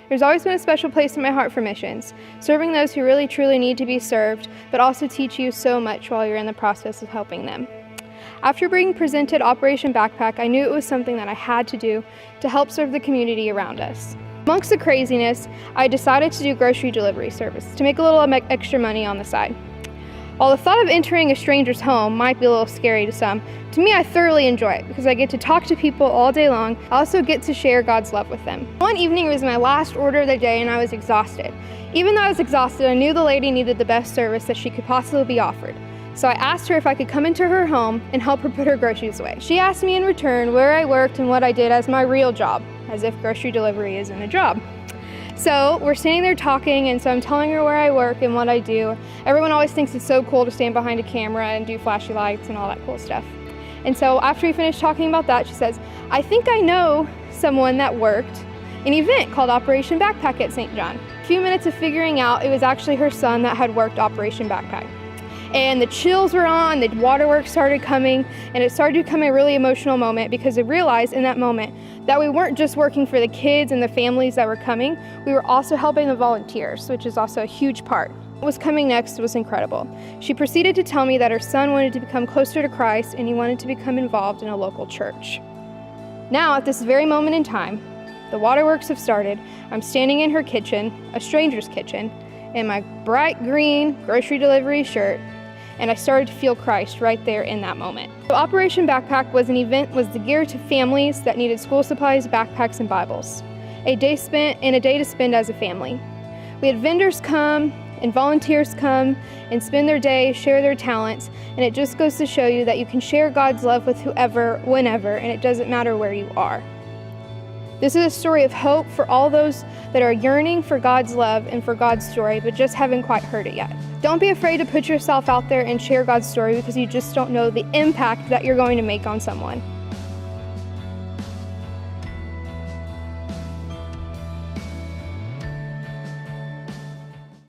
There's always been a special place in my heart for missions, serving those who really truly need to be served, but also teach you so much while you're in the process of helping them. After being presented Operation Backpack, I knew it was something that I had to do to help serve the community around us. Amongst the craziness, I decided to do grocery delivery service to make a little extra money on the side. While the thought of entering a stranger's home might be a little scary to some, to me I thoroughly enjoy it because I get to talk to people all day long. I also get to share God's love with them. One evening was my last order of the day and I was exhausted. Even though I was exhausted, I knew the lady needed the best service that she could possibly be offered. So I asked her if I could come into her home and help her put her groceries away. She asked me in return where I worked and what I did as my real job, as if grocery delivery isn't a job. So we're standing there talking, and so I'm telling her where I work and what I do. Everyone always thinks it's so cool to stand behind a camera and do flashy lights and all that cool stuff. And so after we finished talking about that, she says, I think I know someone that worked an event called Operation Backpack at St. John. A few minutes of figuring out it was actually her son that had worked Operation Backpack. And the chills were on, the waterworks started coming, and it started to become a really emotional moment because I realized in that moment that we weren't just working for the kids and the families that were coming, we were also helping the volunteers, which is also a huge part. What was coming next was incredible. She proceeded to tell me that her son wanted to become closer to Christ and he wanted to become involved in a local church. Now, at this very moment in time, the waterworks have started. I'm standing in her kitchen, a stranger's kitchen, in my bright green grocery delivery shirt, and I started to feel Christ right there in that moment. So Operation Backpack was geared to families that needed school supplies, backpacks, and Bibles. A day to spend as a family. We had vendors come and volunteers come and spend their day, share their talents, and it just goes to show you that you can share God's love with whoever, whenever, and it doesn't matter where you are. This is a story of hope for all those that are yearning for God's love and for God's story, but just haven't quite heard it yet. Don't be afraid to put yourself out there and share God's story because you just don't know the impact that you're going to make on someone.